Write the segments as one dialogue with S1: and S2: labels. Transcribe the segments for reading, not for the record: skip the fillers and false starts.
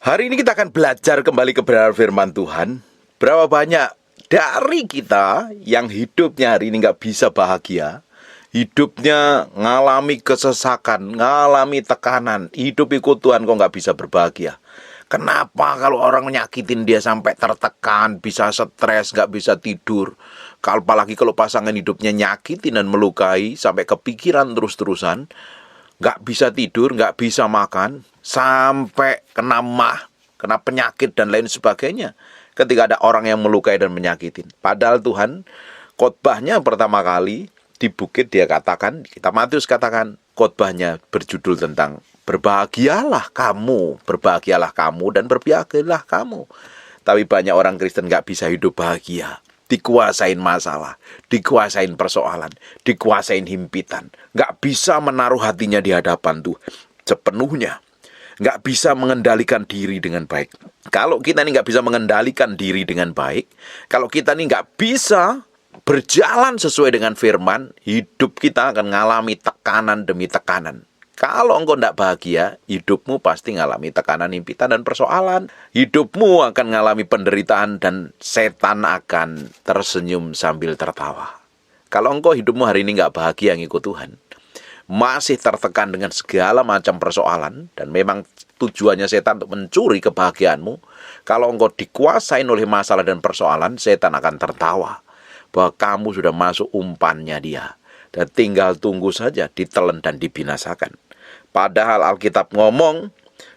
S1: Hari ini kita akan belajar kembali kebenaran firman Tuhan. Berapa banyak dari kita yang hidupnya hari ini nggak bisa bahagia, hidupnya ngalami kesesakan, ngalami tekanan, hidup ikut Tuhan kok nggak bisa berbahagia. Kenapa kalau orang menyakitin dia sampai tertekan, bisa stres, nggak bisa tidur. Apalagi kalau pasangan hidupnya nyakitin dan melukai, sampai kepikiran terus-terusan, nggak bisa tidur, nggak bisa makan, sampai kena kena penyakit dan lain sebagainya. Ketika ada orang yang melukai dan menyakitin. Padahal Tuhan, khotbahnya pertama kali di bukit dia katakan, kita Matius katakan, khotbahnya berjudul tentang berbahagialah kamu dan berbahagialah kamu. Tapi banyak orang Kristen nggak bisa hidup bahagia. Dikuasain masalah, dikuasain persoalan, dikuasain himpitan. Nggak bisa menaruh hatinya di hadapan Tuhan sepenuhnya. Nggak bisa mengendalikan diri dengan baik. Kalau kita ini nggak bisa mengendalikan diri dengan baik, kalau kita ini nggak bisa berjalan sesuai dengan firman, hidup kita akan mengalami tekanan demi tekanan. Kalau engkau tidak bahagia, hidupmu pasti mengalami tekanan, himpitan, dan persoalan. Hidupmu akan mengalami penderitaan dan setan akan tersenyum sambil tertawa. Kalau engkau hidupmu hari ini nggak bahagia ngikut Tuhan, masih tertekan dengan segala macam persoalan, dan memang tujuannya setan untuk mencuri kebahagiaanmu, kalau engkau dikuasain oleh masalah dan persoalan, setan akan tertawa bahwa kamu sudah masuk umpannya dia, dan tinggal tunggu saja ditelan dan dibinasakan. Padahal Alkitab ngomong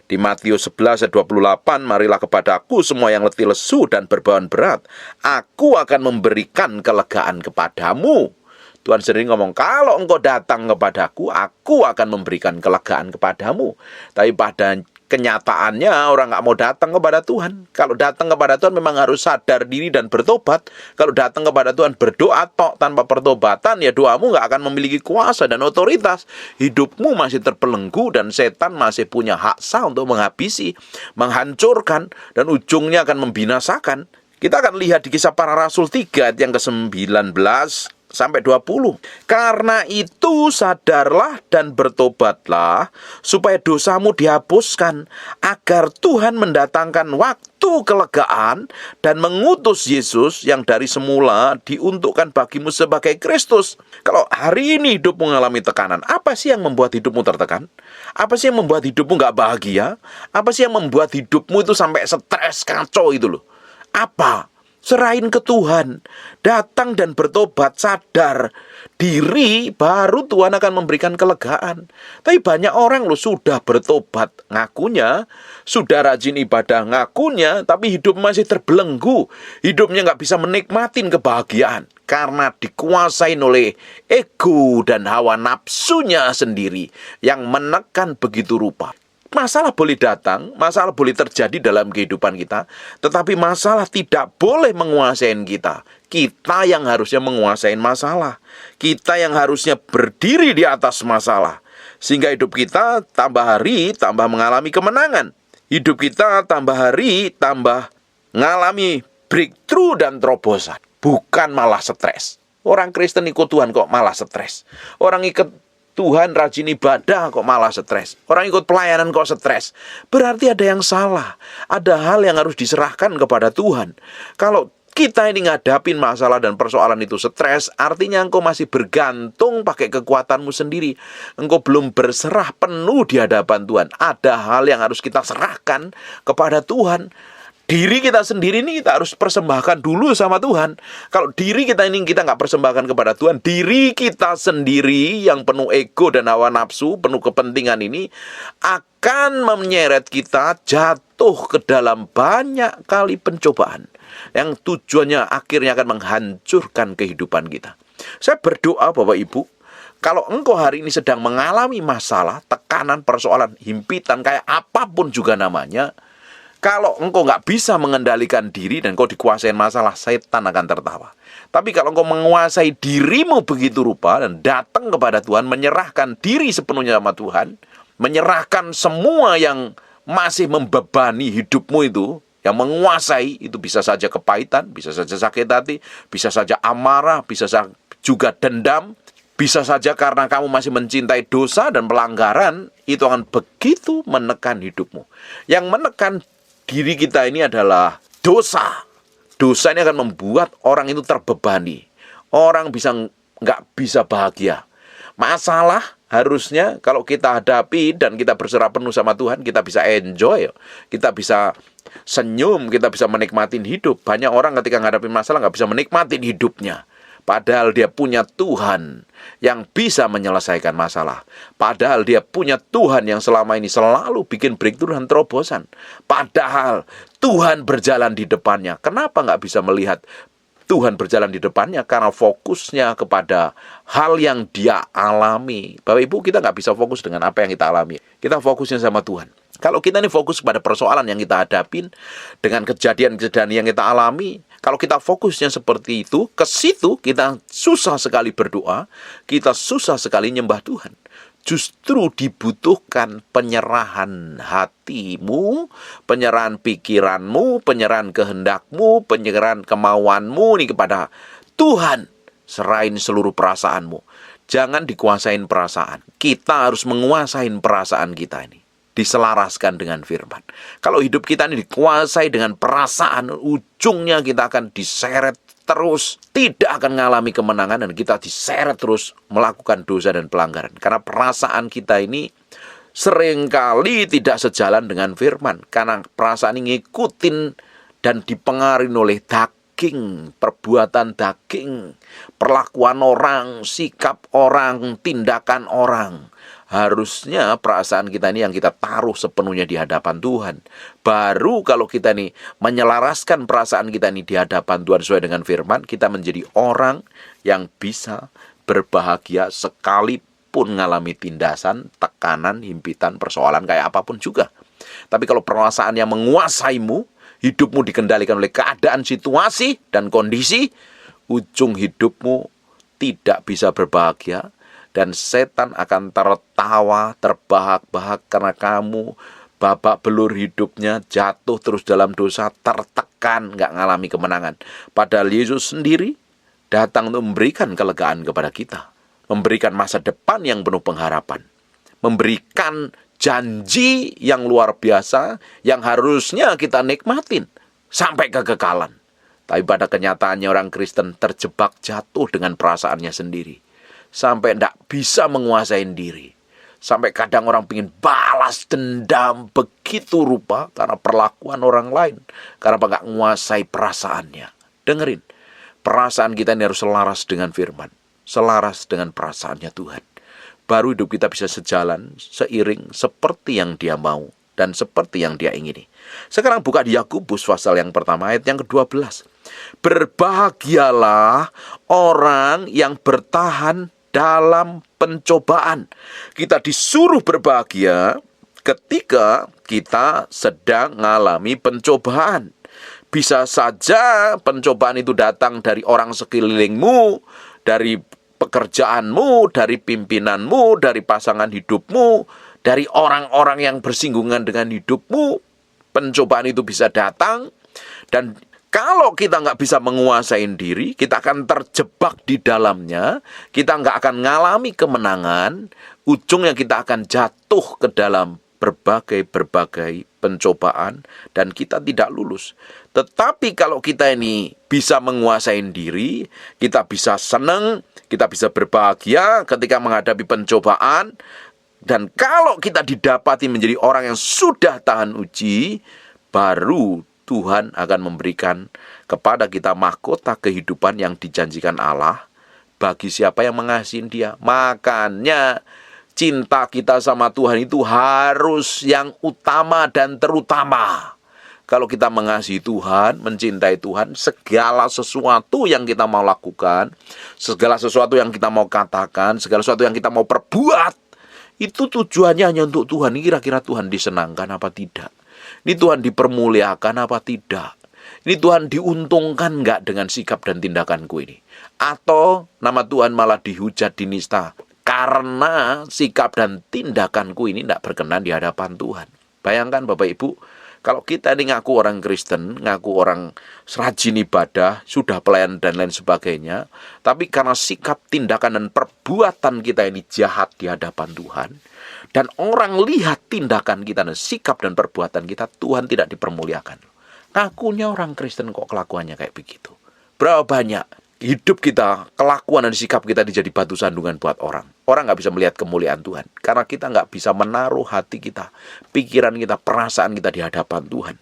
S1: di Matius 11:28, marilah kepadaku semua yang letih lesu dan berbeban berat, aku akan memberikan kelegaan kepadamu. Tuhan sendiri ngomong, kalau engkau datang kepadaku, aku akan memberikan kelegaan kepadamu. Tapi pada kenyataannya orang nggak mau datang kepada Tuhan. Kalau datang kepada Tuhan memang harus sadar diri dan bertobat. Kalau datang kepada Tuhan berdoa tok tanpa pertobatan, ya doamu nggak akan memiliki kuasa dan otoritas. Hidupmu masih terbelenggu dan setan masih punya hak sah untuk menghabisi, menghancurkan, dan ujungnya akan membinasakan. Kita akan lihat di Kisah Para Rasul 3 ayat yang ke-19 sampai 20. Karena itu sadarlah dan bertobatlah supaya dosamu dihapuskan, agar Tuhan mendatangkan waktu kelegaan dan mengutus Yesus yang dari semula diuntukkan bagimu sebagai Kristus. Kalau hari ini hidupmu mengalami tekanan, apa sih yang membuat hidupmu tertekan? Apa sih yang membuat hidupmu gak bahagia? Apa sih yang membuat hidupmu itu sampai stres, kacau itu loh? Apa? Serahin ke Tuhan, datang dan bertobat, sadar diri, baru Tuhan akan memberikan kelegaan. Tapi banyak orang loh sudah bertobat ngakunya, sudah rajin ibadah ngakunya, tapi hidup masih terbelenggu. Hidupnya nggak bisa menikmatin kebahagiaan karena dikuasain oleh ego dan hawa nafsunya sendiri yang menekan begitu rupa. Masalah boleh datang, masalah boleh terjadi dalam kehidupan kita, tetapi masalah tidak boleh menguasai kita. Kita yang harusnya menguasai masalah. Kita yang harusnya berdiri di atas masalah. Sehingga hidup kita tambah hari, tambah mengalami kemenangan. Hidup kita tambah hari, tambah mengalami breakthrough dan terobosan. Bukan malah stres. Orang Kristen ikut Tuhan kok malah stres. Orang ikut Tuhan rajin ibadah kok malah stres. Orang ikut pelayanan kok stres. Berarti ada yang salah. Ada hal yang harus diserahkan kepada Tuhan. Kalau kita ini ngadapin masalah dan persoalan itu stres, artinya engkau masih bergantung pakai kekuatanmu sendiri. Engkau belum berserah penuh di hadapan Tuhan. Ada hal yang harus kita serahkan kepada Tuhan. Diri kita sendiri ini kita harus persembahkan dulu sama Tuhan. Kalau diri kita ini kita nggak persembahkan kepada Tuhan, diri kita sendiri yang penuh ego dan hawa nafsu, penuh kepentingan ini akan menyeret kita jatuh ke dalam banyak kali pencobaan yang tujuannya akhirnya akan menghancurkan kehidupan kita. Saya berdoa Bapak Ibu, kalau engkau hari ini sedang mengalami masalah, tekanan, persoalan, himpitan, kayak apapun juga namanya, kalau engkau nggak bisa mengendalikan diri dan engkau dikuasai masalah, setan akan tertawa. Tapi kalau engkau menguasai dirimu begitu rupa dan datang kepada Tuhan, menyerahkan diri sepenuhnya sama Tuhan, menyerahkan semua yang masih membebani hidupmu itu, yang menguasai, itu bisa saja kepahitan, bisa saja sakit hati, bisa saja amarah, bisa saja juga dendam, bisa saja karena kamu masih mencintai dosa dan pelanggaran, itu akan begitu menekan hidupmu. Yang menekan diri kita ini adalah dosa. Dosa ini akan membuat orang itu terbebani. Orang nggak bisa bahagia. Masalah harusnya kalau kita hadapi dan kita berserah penuh sama Tuhan, kita bisa enjoy, kita bisa senyum, kita bisa menikmati hidup. Banyak orang ketika menghadapi masalah nggak bisa menikmati hidupnya. Padahal dia punya Tuhan yang bisa menyelesaikan masalah. Padahal dia punya Tuhan yang selama ini selalu bikin breakthrough dan terobosan. Padahal Tuhan berjalan di depannya. Kenapa nggak bisa melihat Tuhan berjalan di depannya? Karena fokusnya kepada hal yang dia alami. Bapak Ibu, kita nggak bisa fokus dengan apa yang kita alami. Kita fokusnya sama Tuhan. Kalau kita ini fokus pada persoalan yang kita hadapin, dengan kejadian-kejadian yang kita alami, kalau kita fokusnya seperti itu, ke situ kita susah sekali berdoa, kita susah sekali nyembah Tuhan. Justru dibutuhkan penyerahan hatimu, penyerahan pikiranmu, penyerahan kehendakmu, penyerahan kemauanmu nih kepada Tuhan. Serahin seluruh perasaanmu. Jangan dikuasain perasaan. Kita harus menguasain perasaan kita ini. Diselaraskan dengan firman. Kalau hidup kita ini dikuasai dengan perasaan, ujungnya kita akan diseret terus, tidak akan mengalami kemenangan, dan kita diseret terus melakukan dosa dan pelanggaran. Karena perasaan kita ini seringkali tidak sejalan dengan firman. Karena perasaan ini ngikutin dan dipengaruhi oleh daging, perbuatan daging, perlakuan orang, sikap orang, tindakan orang. Harusnya perasaan kita ini yang kita taruh sepenuhnya di hadapan Tuhan. Baru kalau kita ini menyelaraskan perasaan kita ini di hadapan Tuhan sesuai dengan firman, kita menjadi orang yang bisa berbahagia sekalipun mengalami tindasan, tekanan, himpitan, persoalan kayak apapun juga. Tapi kalau perasaan yang menguasaimu, hidupmu dikendalikan oleh keadaan, situasi, dan kondisi, ujung hidupmu tidak bisa berbahagia. Dan setan akan tertawa, terbahak-bahak karena kamu babak belur hidupnya, jatuh terus dalam dosa, tertekan, nggak ngalami kemenangan. Padahal Yesus sendiri datang untuk memberikan kelegaan kepada kita. Memberikan masa depan yang penuh pengharapan. Memberikan janji yang luar biasa yang harusnya kita nikmatin sampai kekekalan. Tapi pada kenyataannya orang Kristen terjebak jatuh dengan perasaannya sendiri. Sampai tidak bisa menguasai diri. Sampai kadang orang ingin balas dendam begitu rupa karena perlakuan orang lain. Karena nggak menguasai perasaannya. Dengerin, perasaan kita ini harus selaras dengan firman. Selaras dengan perasaannya Tuhan. Baru hidup kita bisa sejalan, seiring seperti yang Dia mau. Dan seperti yang Dia ingini. Sekarang buka di Yakobus pasal yang pertama ayat yang ke-12. Berbahagialah orang yang bertahan dalam pencobaan. Kita disuruh berbahagia ketika kita sedang mengalami pencobaan. Bisa saja pencobaan itu datang dari orang sekelilingmu, dari pekerjaanmu, dari pimpinanmu, dari pasangan hidupmu, dari orang-orang yang bersinggungan dengan hidupmu. Pencobaan itu bisa datang, dan kalau kita nggak bisa menguasai diri, kita akan terjebak di dalamnya, kita nggak akan mengalami kemenangan, ujungnya kita akan jatuh ke dalam berbagai pencobaan, dan kita tidak lulus. Tetapi kalau kita ini bisa menguasai diri, kita bisa senang, kita bisa berbahagia ketika menghadapi pencobaan, dan kalau kita didapati menjadi orang yang sudah tahan uji, baru Tuhan akan memberikan kepada kita mahkota kehidupan yang dijanjikan Allah bagi siapa yang mengasihi Dia. Makanya cinta kita sama Tuhan itu harus yang utama dan terutama. Kalau kita mengasihi Tuhan, mencintai Tuhan, segala sesuatu yang kita mau lakukan, segala sesuatu yang kita mau katakan, segala sesuatu yang kita mau perbuat, itu tujuannya hanya untuk Tuhan. Kira-kira Tuhan disenangkan apa tidak? Ini Tuhan dipermuliakan apa tidak? Ini Tuhan diuntungkan nggak dengan sikap dan tindakanku ini? Atau nama Tuhan malah dihujat, dinista karena sikap dan tindakanku ini tidak berkenan di hadapan Tuhan. Bayangkan Bapak Ibu, Kalau kita ini ngaku orang Kristen, ngaku orang rajin ibadah, sudah pelayan dan lain sebagainya, tapi karena sikap, tindakan, dan perbuatan kita ini jahat di hadapan Tuhan, dan orang lihat tindakan kita dan sikap dan perbuatan kita, Tuhan tidak dipermuliakan. Ngakunya orang Kristen kok kelakuannya kayak begitu. Berapa banyak hidup kita, kelakuan dan sikap kita jadi batu sandungan buat orang. Orang nggak bisa melihat kemuliaan Tuhan. Karena kita nggak bisa menaruh hati kita, pikiran kita, perasaan kita di hadapan Tuhan.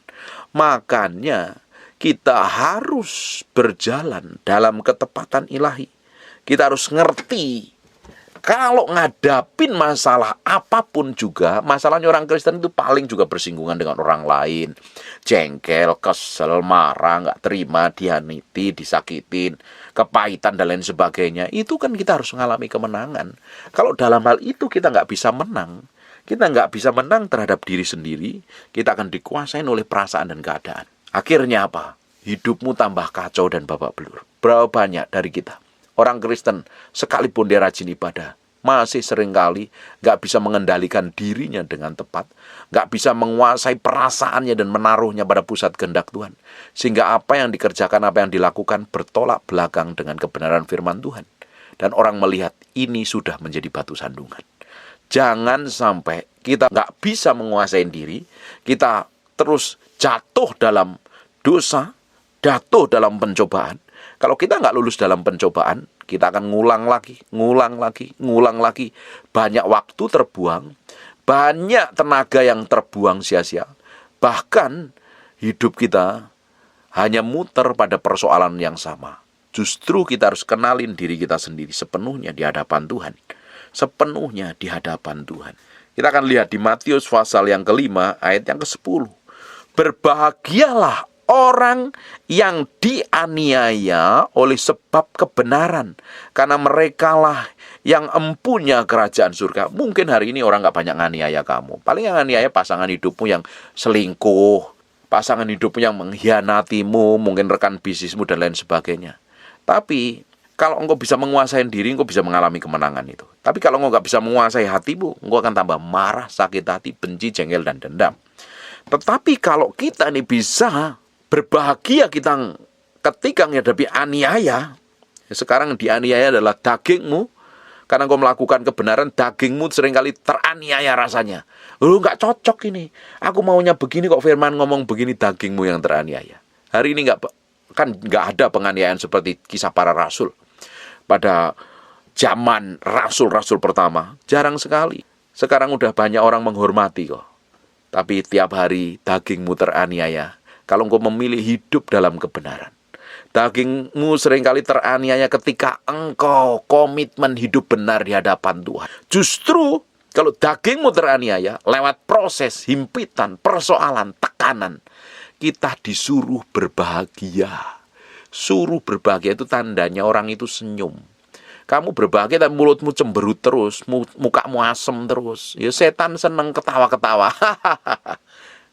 S1: Makanya kita harus berjalan dalam ketepatan ilahi. Kita harus ngerti, kalau ngadapin masalah apapun juga, masalahnya orang Kristen itu paling juga bersinggungan dengan orang lain. Jengkel, kesel, marah, nggak terima, dianiti, disakitin, kepahitan, dan lain sebagainya. Itu kan kita harus mengalami kemenangan. Kalau dalam hal itu kita nggak bisa menang, kita nggak bisa menang terhadap diri sendiri, kita akan dikuasain oleh perasaan dan keadaan. Akhirnya apa? Hidupmu tambah kacau dan babak belur. Berapa banyak dari kita orang Kristen, sekalipun dia rajin ibadah, masih seringkali nggak bisa mengendalikan dirinya dengan tepat, nggak bisa menguasai perasaannya dan menaruhnya pada pusat kehendak Tuhan. Sehingga apa yang dikerjakan, apa yang dilakukan bertolak belakang dengan kebenaran firman Tuhan. Dan orang melihat ini sudah menjadi batu sandungan. Jangan sampai kita nggak bisa menguasai diri, kita terus jatuh dalam dosa, jatuh dalam pencobaan. Kalau kita nggak lulus dalam pencobaan, kita akan ngulang lagi. Banyak waktu terbuang, banyak tenaga yang terbuang sia-sia. Bahkan hidup kita hanya muter pada persoalan yang sama. Justru kita harus kenalin diri kita sendiri sepenuhnya di hadapan Tuhan. Sepenuhnya di hadapan Tuhan. Kita akan lihat di Matius pasal yang ke-5 ayat yang ke-10. Berbahagialah orang yang dianiaya oleh sebab kebenaran, karena merekalah yang empunya kerajaan surga. Mungkin hari ini orang gak banyak nganiaya kamu. Paling yang nganiaya pasangan hidupmu yang selingkuh, pasangan hidupmu yang mengkhianatimu, mungkin rekan bisnismu dan lain sebagainya. Tapi kalau engkau bisa menguasai diri, engkau bisa mengalami kemenangan itu. Tapi kalau engkau gak bisa menguasai hatimu, engkau akan tambah marah, sakit hati, benci, jengkel, dan dendam. Tetapi kalau kita ini bisa berbahagia kita ketika menghadapi aniaya. Sekarang dianiaya adalah dagingmu. Karena engkau melakukan kebenaran, dagingmu seringkali teraniaya rasanya. Lu gak cocok ini. Aku maunya begini kok firman ngomong begini, dagingmu yang teraniaya. Hari ini kan gak ada penganiayaan seperti kisah para rasul. Pada zaman rasul-rasul pertama, jarang sekali. Sekarang udah banyak orang menghormati kok. Tapi tiap hari dagingmu teraniaya. Kalau engkau memilih hidup dalam kebenaran, dagingmu seringkali teraniaya ketika engkau komitmen hidup benar di hadapan Tuhan. Justru kalau dagingmu teraniaya lewat proses himpitan, persoalan, tekanan, kita disuruh berbahagia. Suruh berbahagia itu tandanya orang itu senyum. Kamu berbahagia tapi mulutmu cemberut terus, mukamu asem terus. Ya setan seneng ketawa-ketawa.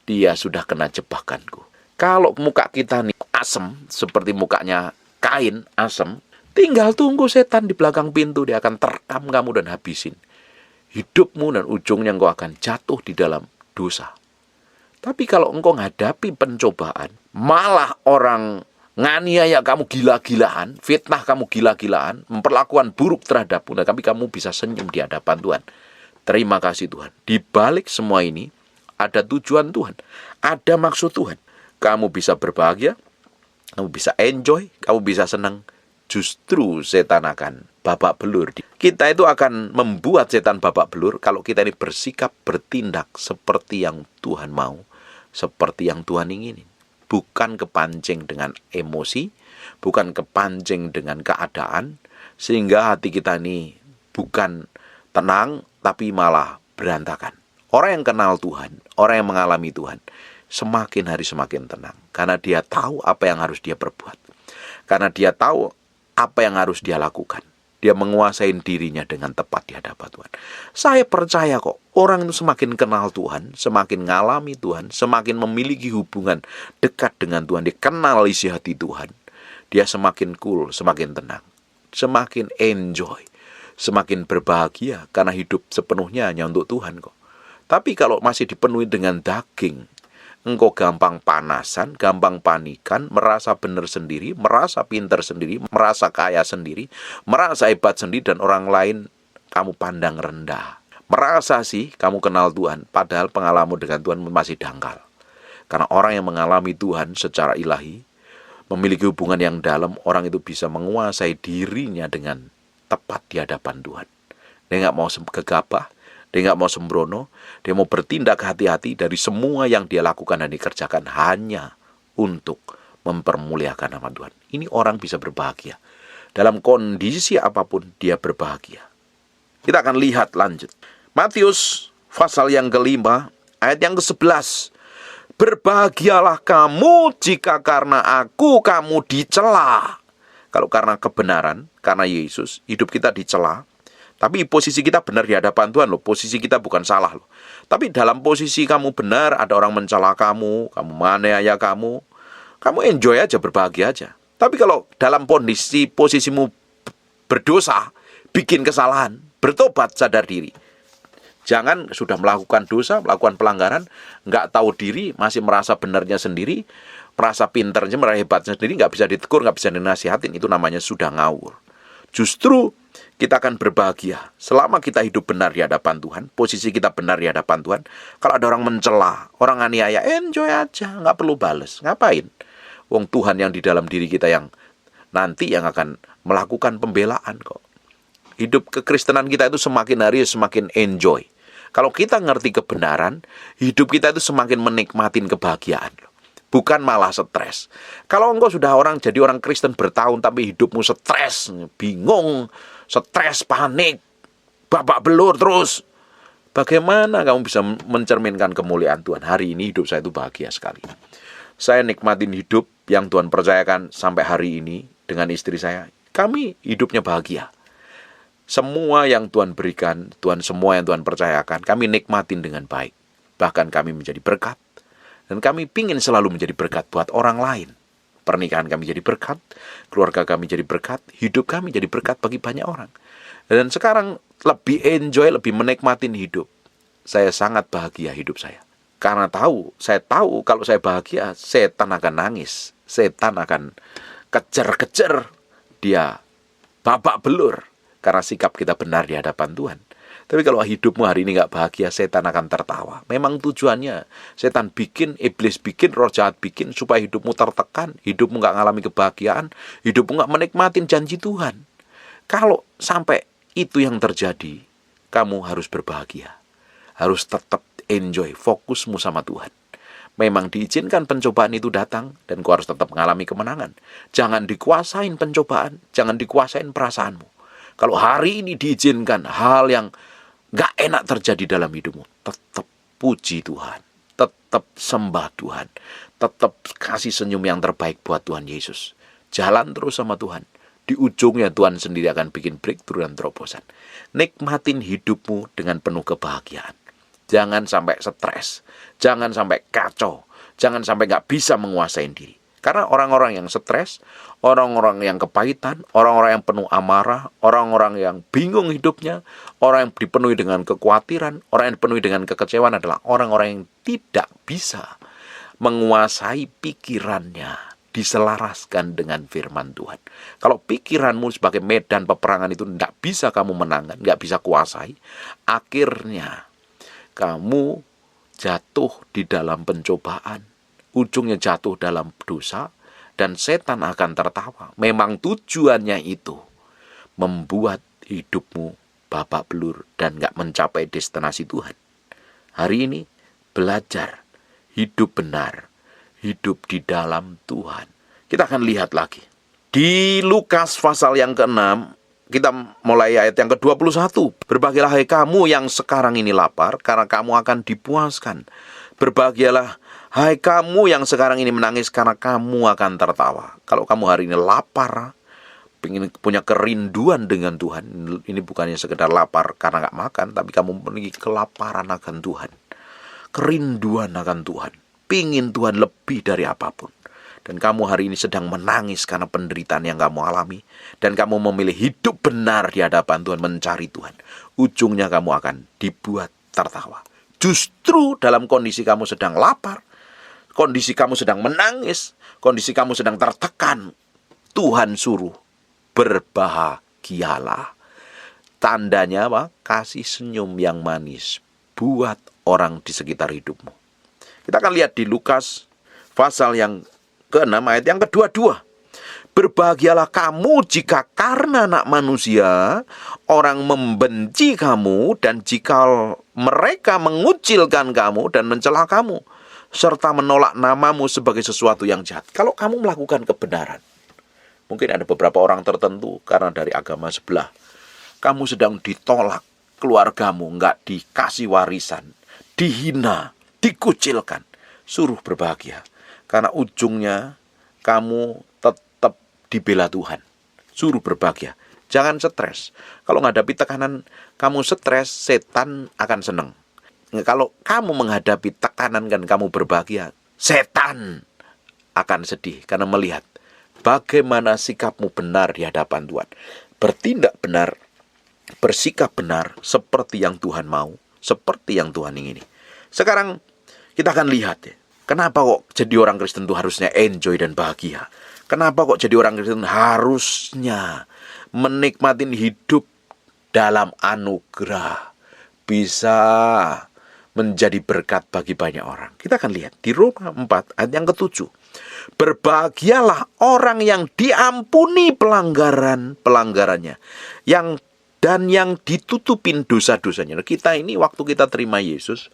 S1: Dia sudah kena jebakanku. Kalau muka kita nih asem, seperti mukanya Kain asem, tinggal tunggu setan di belakang pintu. Dia akan terkam kamu dan habisin hidupmu, dan ujungnya engkau akan jatuh di dalam dosa. Tapi kalau engkau menghadapi pencobaan, malah orang nganiaya kamu gila-gilaan, fitnah kamu gila-gilaan, memperlakukan buruk terhadapmu, tapi kamu bisa senyum di hadapan Tuhan. Terima kasih Tuhan. Di balik semua ini ada tujuan Tuhan, ada maksud Tuhan. Kamu bisa berbahagia, kamu bisa enjoy, kamu bisa senang. Justru setan akan babak belur. Kita itu akan membuat setan babak belur kalau kita ini bersikap, bertindak seperti yang Tuhan mau, seperti yang Tuhan inginin. Bukan kepancing dengan emosi, bukan kepancing dengan keadaan, sehingga hati kita ini bukan tenang, tapi malah berantakan. Orang yang kenal Tuhan, orang yang mengalami Tuhan, semakin hari semakin tenang. Karena dia tahu apa yang harus dia perbuat. Karena dia tahu apa yang harus dia lakukan. Dia menguasai dirinya dengan tepat di hadapan Tuhan. Saya percaya kok, orang itu semakin kenal Tuhan, semakin ngalami Tuhan, semakin memiliki hubungan dekat dengan Tuhan, dia kenal isi hati Tuhan, dia semakin cool, semakin tenang, semakin enjoy, semakin berbahagia, karena hidup sepenuhnya hanya untuk Tuhan kok. Tapi kalau masih dipenuhi dengan daging, engkau gampang panasan, gampang panikan, merasa benar sendiri, merasa pintar sendiri, merasa kaya sendiri, merasa hebat sendiri, dan orang lain kamu pandang rendah. Merasa sih kamu kenal Tuhan, padahal pengalaman dengan Tuhan masih dangkal. Karena orang yang mengalami Tuhan secara ilahi, memiliki hubungan yang dalam, orang itu bisa menguasai dirinya dengan tepat di hadapan Tuhan. Dia nggak mau gegabah, dia nggak mau sembrono, dia mau bertindak hati-hati dari semua yang dia lakukan dan dikerjakan hanya untuk mempermuliakan nama Tuhan. Ini orang bisa berbahagia. Dalam kondisi apapun dia berbahagia. Kita akan lihat lanjut. Matius pasal yang kelima, ayat yang ke-11. Berbahagialah kamu jika karena aku kamu dicela. Kalau karena kebenaran, karena Yesus, hidup kita dicela. Tapi posisi kita benar di hadapan Tuhan loh. Posisi kita bukan salah loh. Tapi dalam posisi kamu benar, ada orang mencela kamu menganiaya kamu enjoy aja, berbahagia aja. Tapi kalau dalam posisimu berdosa, bikin kesalahan, bertobat, sadar diri. Jangan sudah melakukan dosa, melakukan pelanggaran, nggak tahu diri, masih merasa benarnya sendiri, merasa pinternya, merasa hebatnya sendiri, nggak bisa ditegur, nggak bisa dinasihatin. Itu namanya sudah ngawur. Justru kita akan berbahagia selama kita hidup benar di hadapan Tuhan, posisi kita benar di hadapan Tuhan. Kalau ada orang mencela, orang aniaya, enjoy aja, nggak perlu bales. Ngapain? Wong Tuhan yang di dalam diri kita yang nanti yang akan melakukan pembelaan kok. Hidup kekristenan kita itu semakin hari semakin enjoy. Kalau kita ngerti kebenaran, hidup kita itu semakin menikmatin kebahagiaan. Bukan malah stres. Kalau engkau sudah jadi orang Kristen bertahun tapi hidupmu stres, bingung, stres, panik, babak belur terus, bagaimana kamu bisa mencerminkan kemuliaan Tuhan? Hari ini hidup saya itu bahagia sekali. Saya nikmatin hidup yang Tuhan percayakan sampai hari ini dengan istri saya. Kami hidupnya bahagia. Semua yang Tuhan berikan, semua yang Tuhan percayakan, kami nikmatin dengan baik. Bahkan kami menjadi berkat. Dan kami ingin selalu menjadi berkat buat orang lain. Pernikahan kami jadi berkat, keluarga kami jadi berkat, hidup kami jadi berkat bagi banyak orang. Dan sekarang lebih enjoy, lebih menikmatin hidup. Saya sangat bahagia hidup saya. Karena saya tahu kalau saya bahagia, setan akan nangis. Setan akan kejar-kejar, dia babak belur. Karena sikap kita benar di hadapan Tuhan. Tapi kalau hidupmu hari ini gak bahagia, setan akan tertawa. Memang tujuannya, setan bikin, iblis bikin, roh jahat bikin, supaya hidupmu tertekan, hidupmu gak mengalami kebahagiaan, hidupmu gak menikmatin janji Tuhan. Kalau sampai itu yang terjadi, kamu harus berbahagia. Harus tetap enjoy, fokusmu sama Tuhan. Memang diizinkan pencobaan itu datang, dan kau harus tetap mengalami kemenangan. Jangan dikuasain pencobaan, jangan dikuasain perasaanmu. Kalau hari ini diizinkan hal yang gak enak terjadi dalam hidupmu, tetap puji Tuhan, tetap sembah Tuhan, tetap kasih senyum yang terbaik buat Tuhan Yesus. Jalan terus sama Tuhan. Di ujungnya Tuhan sendiri akan bikin breakthrough dan terobosan. Nikmatin hidupmu dengan penuh kebahagiaan. Jangan sampai stres, jangan sampai kacau, jangan sampai gak bisa menguasai diri. Karena orang-orang yang stres, orang-orang yang kepahitan, orang-orang yang penuh amarah, orang-orang yang bingung hidupnya, orang yang dipenuhi dengan kekhawatiran, orang yang dipenuhi dengan kekecewaan adalah orang-orang yang tidak bisa menguasai pikirannya, diselaraskan dengan firman Tuhan. Kalau pikiranmu sebagai medan peperangan itu tidak bisa kamu menangkan, tidak bisa kuasai, akhirnya kamu jatuh di dalam pencobaan. Ujungnya jatuh dalam dosa, dan setan akan tertawa. Memang tujuannya itu membuat hidupmu babak belur dan gak mencapai destinasi Tuhan. Hari ini belajar hidup benar, hidup di dalam Tuhan. Kita akan lihat lagi. Di Lukas pasal yang ke-6, kita mulai ayat yang ke-21. Berbahagialah hai kamu yang sekarang ini lapar, karena kamu akan dipuaskan. Berbahagialah hai kamu yang sekarang ini menangis, karena kamu akan tertawa. Kalau kamu hari ini lapar, ingin punya kerinduan dengan Tuhan, ini bukannya sekedar lapar karena gak makan, tapi kamu memiliki kelaparan akan Tuhan, kerinduan akan Tuhan, pingin Tuhan lebih dari apapun. Dan kamu hari ini sedang menangis karena penderitaan yang kamu alami, dan kamu memilih hidup benar di hadapan Tuhan, mencari Tuhan. Ujungnya kamu akan dibuat tertawa. Justru dalam kondisi kamu sedang lapar, kondisi kamu sedang menangis, kondisi kamu sedang tertekan, Tuhan suruh berbahagialah. Tandanya apa? Kasih senyum yang manis buat orang di sekitar hidupmu. Kita akan lihat di Lukas pasal yang ke-6 ayat yang ke-22. Berbahagialah kamu jika karena anak manusia orang membenci kamu, dan jika mereka mengucilkan kamu dan mencela kamu, serta menolak namamu sebagai sesuatu yang jahat. Kalau kamu melakukan kebenaran, mungkin ada beberapa orang tertentu karena dari agama sebelah, kamu sedang ditolak, keluargamu nggak dikasih warisan, dihina, dikucilkan, suruh berbahagia. Karena ujungnya kamu tetap dibela Tuhan. Suruh berbahagia. Jangan stres. Kalau menghadapi tekanan kamu stres, setan akan senang. Kalau kamu menghadapi tekanan dan kamu berbahagia, setan akan sedih karena melihat bagaimana sikapmu benar di hadapan Tuhan. Bertindak benar, bersikap benar seperti yang Tuhan mau, seperti yang Tuhan ingini. Sekarang kita akan lihat ya, kenapa kok jadi orang Kristen itu harusnya enjoy dan bahagia? Kenapa kok jadi orang Kristen harusnya menikmati hidup dalam anugerah, bisa menjadi berkat bagi banyak orang? Kita akan lihat di Roma 4 ayat yang ke-7. Berbahagialah orang yang diampuni pelanggarannya, yang ditutupin dosa-dosanya. Kita ini waktu kita terima Yesus,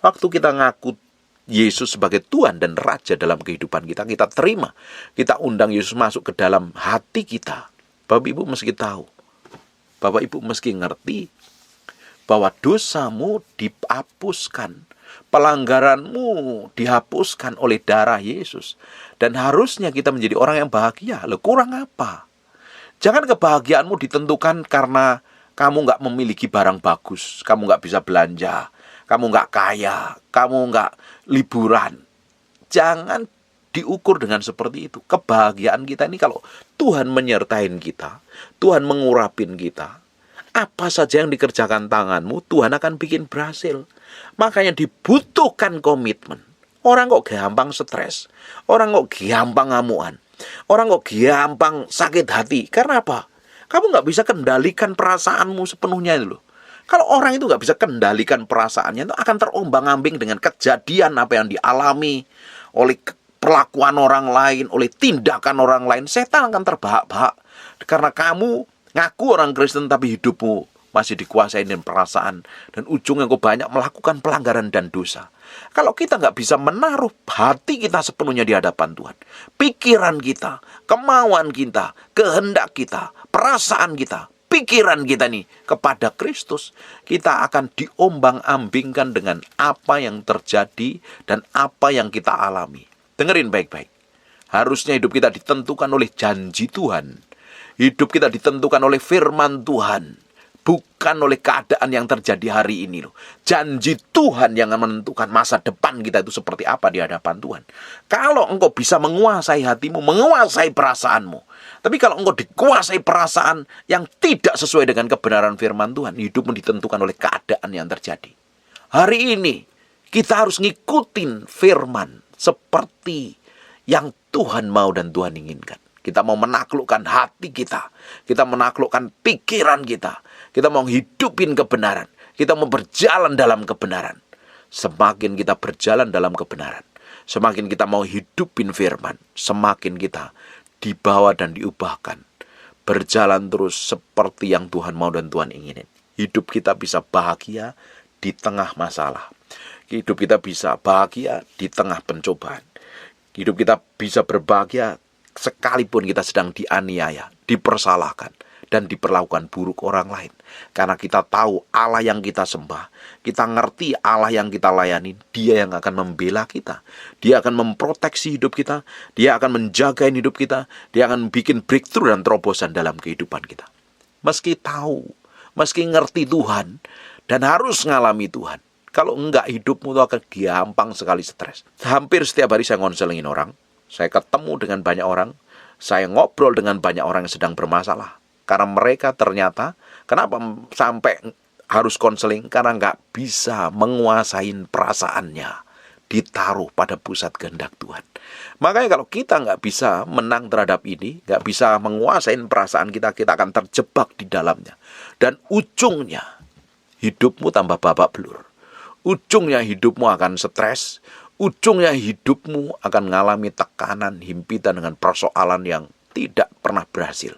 S1: waktu kita ngaku Yesus sebagai Tuhan dan Raja dalam kehidupan kita, kita terima, kita undang Yesus masuk ke dalam hati kita. Bapak Ibu mesti tahu, Bapak Ibu mesti ngerti bahwa dosamu dihapuskan, pelanggaranmu dihapuskan oleh darah Yesus, dan harusnya kita menjadi orang yang bahagia. Loh, kurang apa? Jangan kebahagiaanmu ditentukan karena kamu nggak memiliki barang bagus, kamu nggak bisa belanja, kamu nggak kaya, kamu nggak liburan. Jangan diukur dengan seperti itu. Kebahagiaan kita ini kalau Tuhan menyertain kita, Tuhan mengurapin kita, apa saja yang dikerjakan tanganmu, Tuhan akan bikin berhasil. Makanya dibutuhkan komitmen. Orang kok gampang stres, orang kok gampang ngamuan, orang kok gampang sakit hati. Karena apa? Kamu nggak bisa kendalikan perasaanmu sepenuhnya itu loh. Kalau orang itu nggak bisa kendalikan perasaannya, itu akan terombang-ambing dengan kejadian apa yang dialami oleh perlakuan orang lain, oleh tindakan orang lain. Setan akan terbahak-bahak karena kamu ngaku orang Kristen tapi hidupmu masih dikuasai dengan perasaan, dan ujungnya kau banyak melakukan pelanggaran dan dosa. Kalau kita nggak bisa menaruh hati kita sepenuhnya di hadapan Tuhan, pikiran kita, kemauan kita, kehendak kita, perasaan kita, pikiran kita nih kepada Kristus, kita akan diombang-ambingkan dengan apa yang terjadi dan apa yang kita alami. Dengerin baik-baik. Harusnya hidup kita ditentukan oleh janji Tuhan. Hidup kita ditentukan oleh firman Tuhan, bukan oleh keadaan yang terjadi hari ini loh. Janji Tuhan yang menentukan masa depan kita itu seperti apa di hadapan Tuhan. Kalau engkau bisa menguasai hatimu, menguasai perasaanmu, tapi kalau engkau dikuasai perasaan yang tidak sesuai dengan kebenaran firman Tuhan, hidupmu ditentukan oleh keadaan yang terjadi. Hari ini kita harus ngikutin firman seperti yang Tuhan mau dan Tuhan inginkan. Kita mau menaklukkan hati kita, kita menaklukkan pikiran kita mau hidupin kebenaran, kita mau berjalan dalam kebenaran. Semakin kita berjalan dalam kebenaran, semakin kita mau hidupin firman, semakin kita dibawa dan diubahkan, berjalan terus seperti yang Tuhan mau dan Tuhan inginin. Hidup kita bisa bahagia di tengah masalah, hidup kita bisa bahagia di tengah pencobaan, hidup kita bisa berbahagia sekalipun kita sedang dianiaya, dipersalahkan, dan diperlakukan buruk orang lain. Karena kita tahu Allah yang kita sembah, kita ngerti Allah yang kita layani, Dia yang akan membela kita, Dia akan memproteksi hidup kita, Dia akan menjaga hidup kita, Dia akan bikin breakthrough dan terobosan dalam kehidupan kita. Meski tahu, meski ngerti Tuhan, dan harus ngalami Tuhan, kalau enggak hidupmu itu akan gampang sekali stres. Hampir setiap hari saya ngonselingin orang, saya ketemu dengan banyak orang, saya ngobrol dengan banyak orang yang sedang bermasalah. Karena mereka ternyata, kenapa sampai harus konseling? Karena nggak bisa menguasai perasaannya. ditaruh pada pusat kehendak Tuhan. Makanya kalau kita nggak bisa menang terhadap ini, nggak bisa menguasai perasaan kita, kita akan terjebak di dalamnya. Dan ujungnya, hidupmu tambah babak belur. Ujungnya hidupmu akan stres. Ujungnya hidupmu akan mengalami tekanan, himpitan dengan persoalan yang tidak pernah berhasil.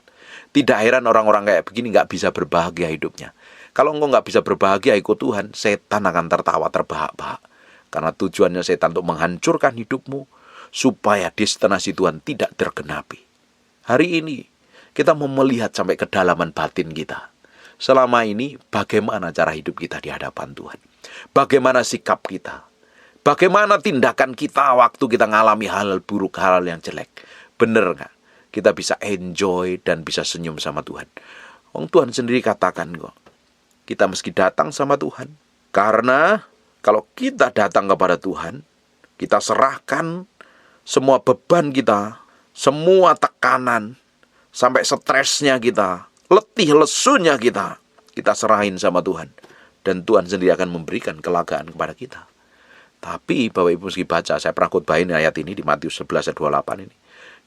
S1: Tidak heran orang-orang kayak begini nggak bisa berbahagia hidupnya. Kalau engkau nggak bisa berbahagia ikut Tuhan, setan akan tertawa terbahak-bahak. Karena tujuannya setan untuk menghancurkan hidupmu, supaya destinasi Tuhan tidak tergenapi. Hari ini, kita mau melihat sampai kedalaman batin kita. Selama ini, bagaimana cara hidup kita di hadapan Tuhan? Bagaimana sikap kita? Bagaimana tindakan kita waktu kita ngalami hal buruk, hal yang jelek? Benar nggak? Kita bisa enjoy dan bisa senyum sama Tuhan. Tuhan sendiri katakan kok, kita meski datang sama Tuhan. Karena kalau kita datang kepada Tuhan, kita serahkan semua beban kita, semua tekanan, sampai stresnya kita, letih lesunya kita serahin sama Tuhan. Dan Tuhan sendiri akan memberikan kelegaan kepada kita. Tapi Bapak Ibu meski baca, saya pernah khotbahin ayat ini di Matius 11 ayat 28 ini.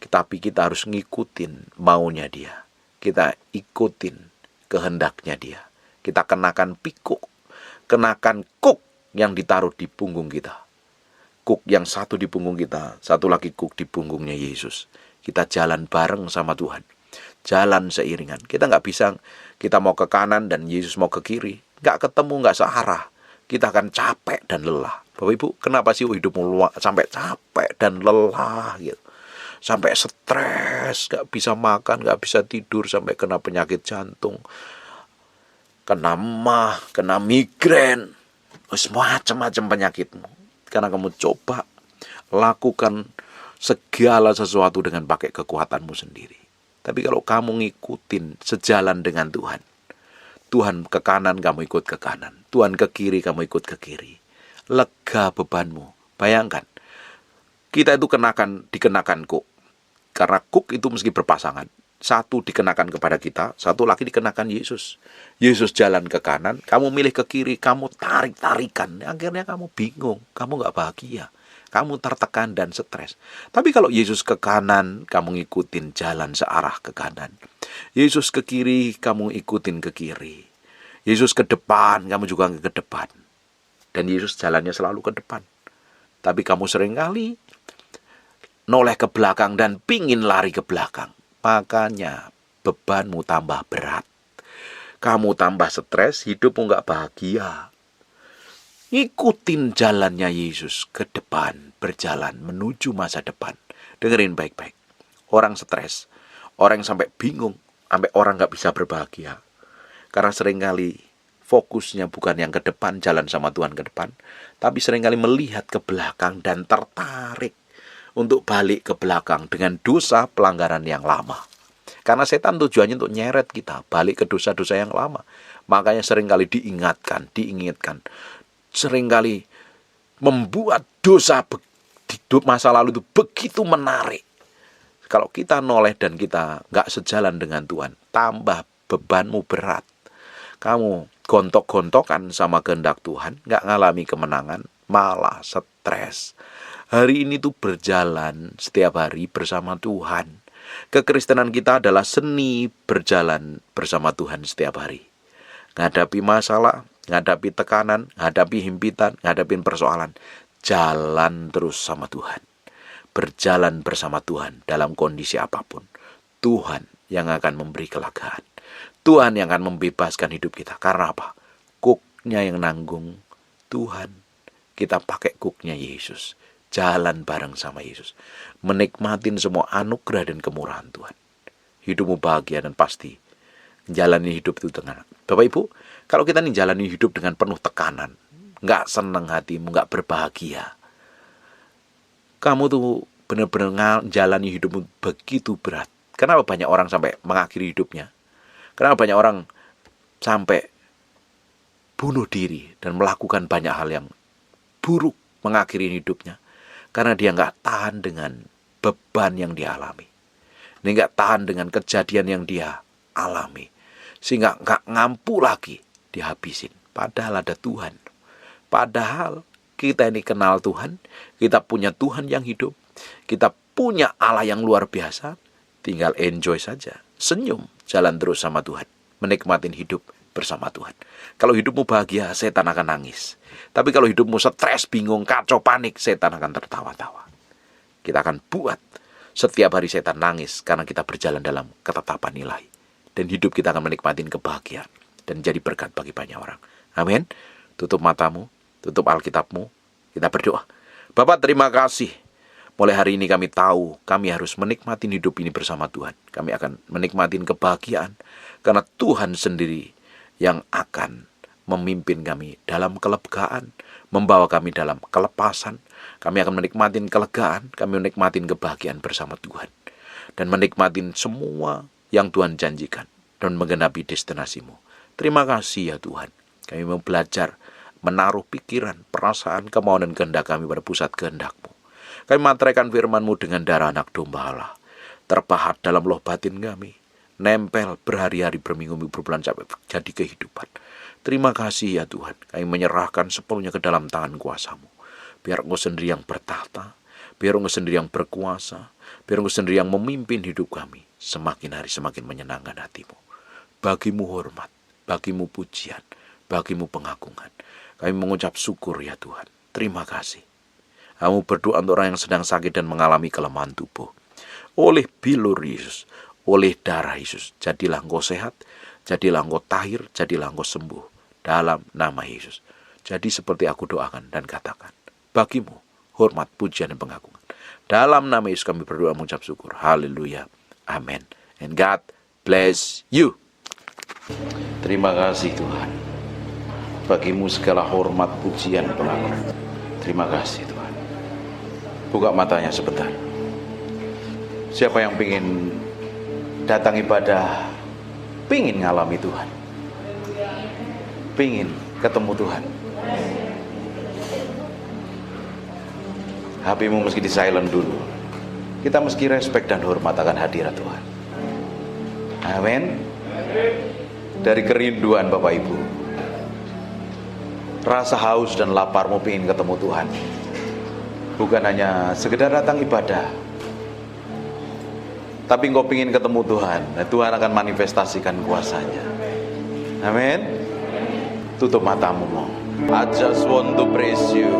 S1: Tapi kita harus ngikutin maunya Dia. Kita ikutin kehendaknya Dia. Kita kenakan pikuk, kenakan kuk yang ditaruh di punggung kita. Kuk yang satu di punggung kita, satu lagi kuk di punggungnya Yesus. Kita jalan bareng sama Tuhan. Jalan seiringan. Kita nggak bisa, kita mau ke kanan dan Yesus mau ke kiri. Nggak ketemu, nggak searah. Kita akan capek dan lelah. Bapak Ibu, kenapa sih hidupmu sampai capek dan lelah gitu? Sampai stres, nggak bisa makan, nggak bisa tidur, sampai kena penyakit jantung, kena mah, kena migrain, macam-macam penyakitmu. Karena kamu coba lakukan segala sesuatu dengan pakai kekuatanmu sendiri. Tapi kalau kamu ngikutin sejalan dengan Tuhan, Tuhan ke kanan kamu ikut ke kanan, Tuhan ke kiri kamu ikut ke kiri, lega bebanmu. Bayangkan, kita itu dikenakan kuk. Karena kuk itu meski berpasangan, satu dikenakan kepada kita, satu lagi dikenakan Yesus. Yesus jalan ke kanan, kamu milih ke kiri, kamu tarik-tarikan. Akhirnya kamu bingung, kamu gak bahagia, kamu tertekan dan stres. Tapi kalau Yesus ke kanan, kamu ngikutin jalan searah ke kanan. Yesus ke kiri, kamu ikutin ke kiri. Yesus ke depan, kamu juga ke depan. Dan Yesus jalannya selalu ke depan. Tapi kamu seringkali noleh ke belakang dan pingin lari ke belakang. Makanya bebanmu tambah berat. Kamu tambah stres, hidupmu gak bahagia. Ikutin jalannya Yesus ke depan, berjalan menuju masa depan. Dengerin baik-baik. Orang stres, orang yang sampai bingung, sampai orang gak bisa berbahagia. Karena seringkali fokusnya bukan yang ke depan, jalan sama Tuhan ke depan, tapi seringkali melihat ke belakang dan tertarik untuk balik ke belakang dengan dosa pelanggaran yang lama. Karena setan tujuannya untuk nyeret kita balik ke dosa-dosa yang lama. Makanya seringkali diingatkan. Seringkali membuat dosa di masa lalu itu begitu menarik. Kalau kita noleh dan kita gak sejalan dengan Tuhan, tambah bebanmu berat. Kamu gontok-gontokan sama kehendak Tuhan, gak ngalami kemenangan, malah stres. Hari ini tuh berjalan setiap hari bersama Tuhan. Kekristenan kita adalah seni berjalan bersama Tuhan setiap hari. Ngadapi masalah, ngadapi tekanan, ngadapi himpitan, ngadapin persoalan. Jalan terus sama Tuhan. Berjalan bersama Tuhan dalam kondisi apapun. Tuhan yang akan memberi kelegaan. Tuhan yang akan membebaskan hidup kita. Karena apa? Kuknya yang nanggung Tuhan. Kita pakai kuknya Yesus. Jalan bareng sama Yesus. Menikmatin semua anugerah dan kemurahan Tuhan. Hidupmu bahagia dan pasti jalani hidup itu dengan. Bapak Ibu, kalau kita nih jalani hidup dengan penuh tekanan, gak senang hatimu, gak berbahagia, kamu tuh benar-benar jalani hidupmu begitu berat. Kenapa banyak orang sampai mengakhiri hidupnya? Kenapa banyak orang sampai bunuh diri dan melakukan banyak hal yang buruk mengakhiri hidupnya? Karena dia nggak tahan dengan beban yang dia alami. Dia nggak tahan dengan kejadian yang dia alami. Sehingga nggak ngampu lagi dihabisin. Padahal ada Tuhan. Padahal Kita ini kenal Tuhan, kita punya Tuhan yang hidup, kita punya Allah yang luar biasa. Tinggal enjoy saja, senyum, jalan terus sama Tuhan, menikmatin hidup bersama Tuhan. Kalau hidupmu bahagia, setan akan nangis. Tapi kalau hidupmu stres, bingung, kacau, panik, setan akan tertawa-tawa. Kita akan buat setiap hari setan nangis karena kita berjalan dalam ketetapan ilahi. Dan hidup kita akan menikmatin kebahagiaan dan jadi berkat bagi banyak orang. Amin. Tutup matamu, tutup Alkitabmu, kita berdoa. Bapak, terima kasih. Mulai hari ini kami tahu kami harus menikmati hidup ini bersama Tuhan. Kami akan menikmati kebahagiaan karena Tuhan sendiri yang akan memimpin kami dalam kelegaan, membawa kami dalam kelepasan. Kami akan menikmati kelegaan, kami menikmati kebahagiaan bersama Tuhan. Dan menikmati semua yang Tuhan janjikan dan menggenapi destinasimu. Terima kasih ya Tuhan. Kami mau belajar menaruh pikiran, perasaan, kemauan dan kehendak kami pada pusat kehendak-Mu. Kami materaikan firman-Mu dengan darah anak domba Allah, terpahat dalam loh batin kami, nempel berhari-hari, berminggu-minggu, berbulan sampai jadi kehidupan. Terima kasih ya Tuhan, kami menyerahkan sepenuhnya ke dalam tangan kuasa-Mu. Biar Engkau sendiri yang bertahta, biar Engkau sendiri yang berkuasa, biar Engkau sendiri yang memimpin hidup kami, semakin hari semakin menyenangkan hati-Mu. Bagi-Mu hormat, bagi-Mu pujian, bagi-Mu pengagungan. Kami mengucap syukur ya Tuhan, terima kasih. Kamu berdoa untuk orang yang sedang sakit dan mengalami kelemahan tubuh. Oleh bilur Yesus, oleh darah Yesus, jadilah engkau sehat, jadilah engkau tahir, jadilah engkau sembuh. Dalam nama Yesus. Jadi seperti aku doakan dan katakan. Bagimu, hormat, pujian, dan pengagungan. Dalam nama Yesus kami berdoa mengucap syukur. Haleluya. Amin. And God bless you. Terima kasih Tuhan. Bagimu segala hormat, pujian, pengagungan. Terima kasih Tuhan. Buka matanya sebentar. Siapa yang ingin datang ibadah, ingin ngalami Tuhan, ingin ketemu Tuhan, HP-mu meski di silent dulu. Kita meski respect dan hormat akan hadirat Tuhan. Amin. Dari kerinduan Bapak Ibu, rasa haus dan laparmu ingin ketemu Tuhan. Bukan hanya sekedar datang ibadah, tapi engkau ingin ketemu Tuhan. Nah, Tuhan akan manifestasikan kuasanya. Amin. Tutup matamu. I just want to praise you.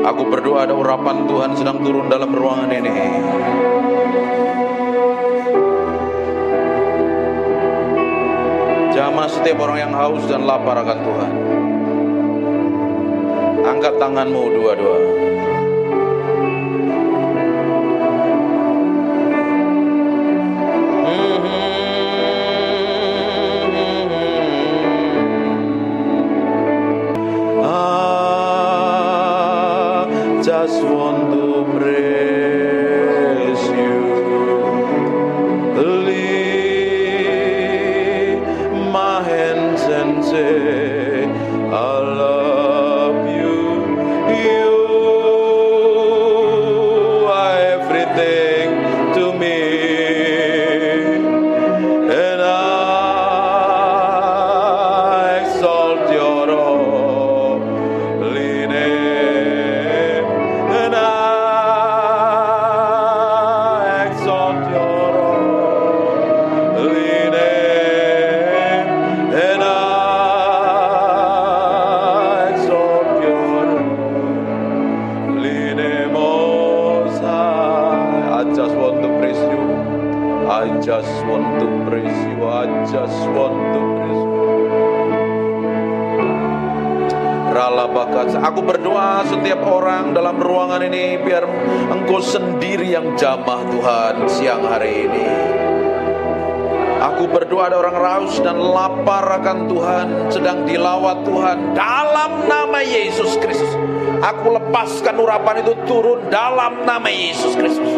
S1: Aku berdoa ada urapan Tuhan sedang turun dalam ruangan ini. Jamah setiap orang yang haus dan lapar akan Tuhan. Angkat tanganmu dua-dua. I just want to praise you. My hands and say I love you. You are everything to me, and I exalt your holy name, and I exalt your holy name. And I exalt your holy name, Most High. I just want to praise you. I just want to praise you. I just want to praise you. Aku berdoa setiap orang dalam ruangan ini, biar Engkau sendiri yang jamah Tuhan siang hari ini. Aku berdoa ada orang haus dan lapar akan Tuhan, sedang dilawat Tuhan dalam nama Yesus Kristus. Aku lepaskan urapan itu turun dalam nama Yesus Kristus.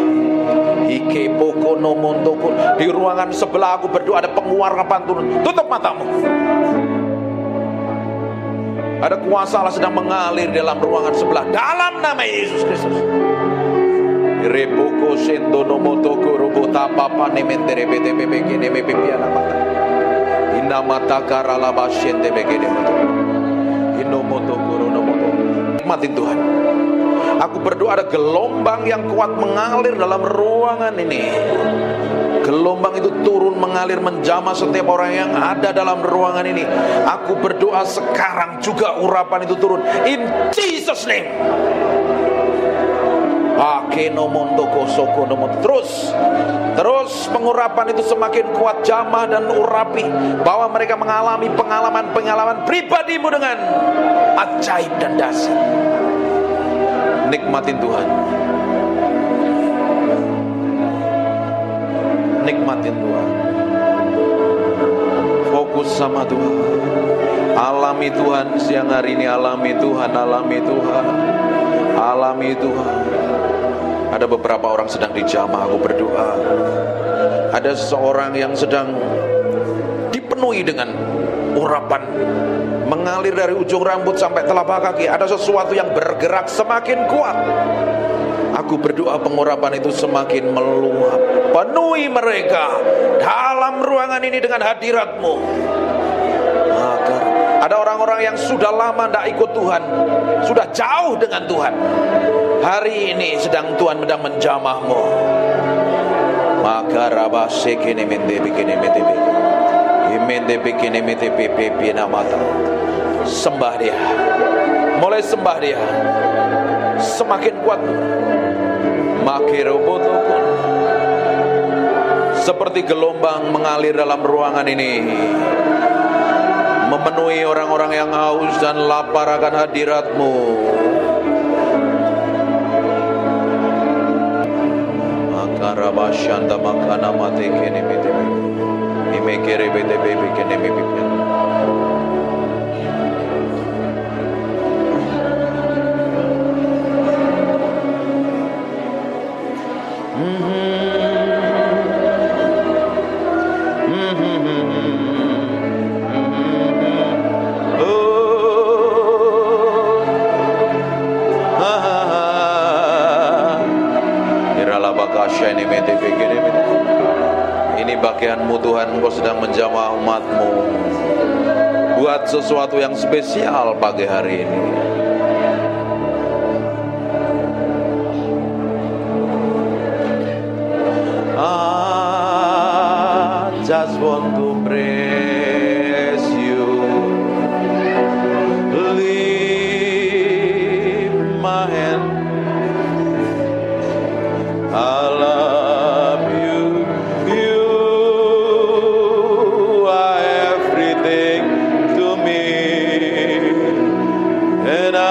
S1: Di ruangan sebelah aku berdoa ada penguarapan turun. Tutup matamu. Ada kuasa Allah sedang mengalir dalam ruangan sebelah dalam nama Yesus Kristus. Repoko sendo no motoko robota papa ne mentere bete bebe kene me pipiana mata. Nikmatin Tuhan. Aku berdoa ada gelombang yang kuat mengalir dalam ruangan ini. Gelombang itu turun mengalir menjamah setiap orang yang ada dalam ruangan ini. Aku berdoa sekarang juga urapan itu turun. In Jesus name. Terus pengurapan itu semakin kuat, jamah dan urapi, bahwa mereka mengalami pengalaman pribadimu dengan ajaib dan dahsyat. Nikmatin Tuhan. Nikmatin Tuhan. Fokus sama Tuhan. Alami Tuhan siang hari ini. Alami Tuhan. Alami Tuhan. Alami Tuhan. Ada beberapa orang sedang dijamah. Aku berdoa. Ada seseorang yang sedang dipenuhi dengan urapan, mengalir dari ujung rambut sampai telapak kaki. Ada sesuatu yang bergerak semakin kuat. Aku berdoa pengurapan itu semakin meluap. Penuhi mereka dalam ruangan ini dengan hadirat-Mu. Agar ada orang-orang yang sudah lama tidak ikut Tuhan, sudah jauh dengan Tuhan, hari ini sedang Tuhan sedang menjamah-Mu. Maka rabah sekene mende bikene mende mende bikene mende pipi namata. Sembah Dia, mulai sembah Dia, semakin kuat. Makirobotokon, seperti gelombang mengalir dalam ruangan ini, memenuhi orang-orang yang haus dan lapar akan hadirat-Mu. Makarabashanda makana mate kene bete imekere bete bebe kene bebe. Ini bagian-Mu Tuhan, Engkau sedang menjamah umat-Mu. Buat sesuatu yang spesial pagi hari ini. I just want to praise You, lift my hand, I love You, You are everything to me, and I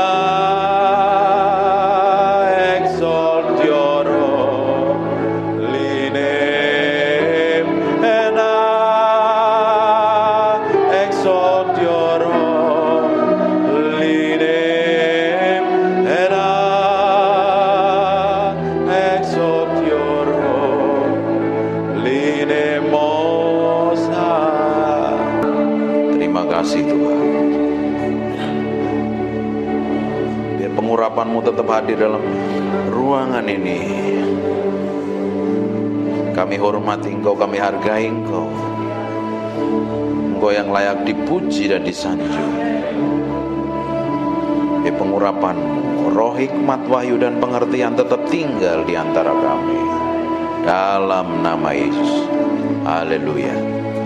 S1: exalt Your holy name, and I exalt Your holy name, and I exalt Your holy name, Most High. Terima kasih Tuhan. Biar pengurapan-Mu tetap hadir dalam ruangan ini. Kami hormati Engkau, kami hargai Engkau. Engkau yang layak dipuji dan disanjung. Biar pengurapan-Mu, roh hikmat, wahyu dan pengertian tetap tinggal di antara kami. Dalam nama Yesus. Haleluya.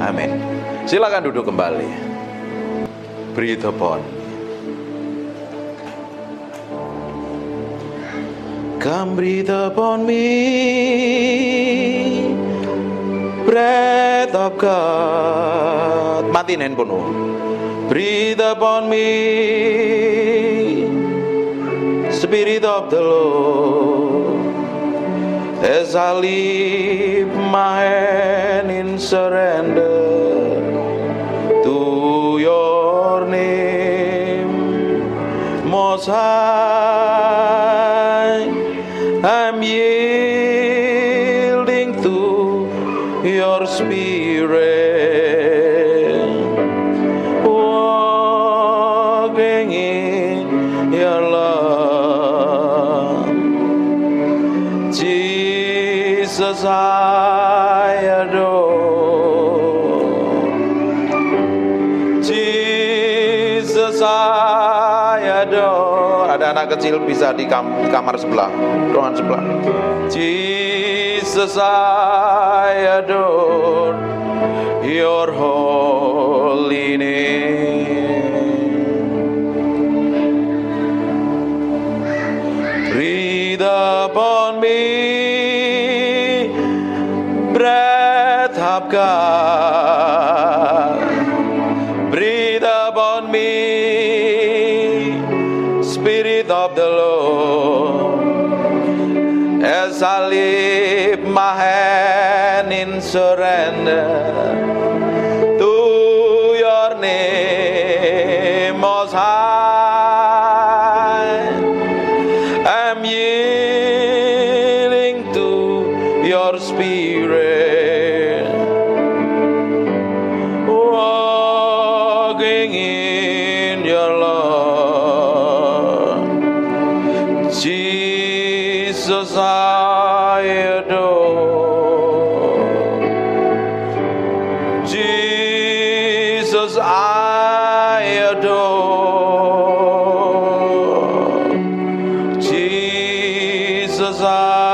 S1: Amin. Silakan duduk kembali. Breathe upon. Come breathe upon me, breath of God. Matiin handphone. Breathe upon me, Spirit of the Lord, as I lift my hand in surrender to Your name, Most High. I'm yielding to Your Spirit, walking in Your love. Jesus, I adore. adore. Ada anak kecil bisa di kamar sebelah, ruangan sebelah. Jesus, I adore your holy name. Breathe upon me, breath of God. Breathe upon me, Spirit of the Lord. As I lift my hand in surrender to your name most high, I'm yielding to your spirit, walking in your love. Jesus, I adore. Jesus, I adore. Jesus, I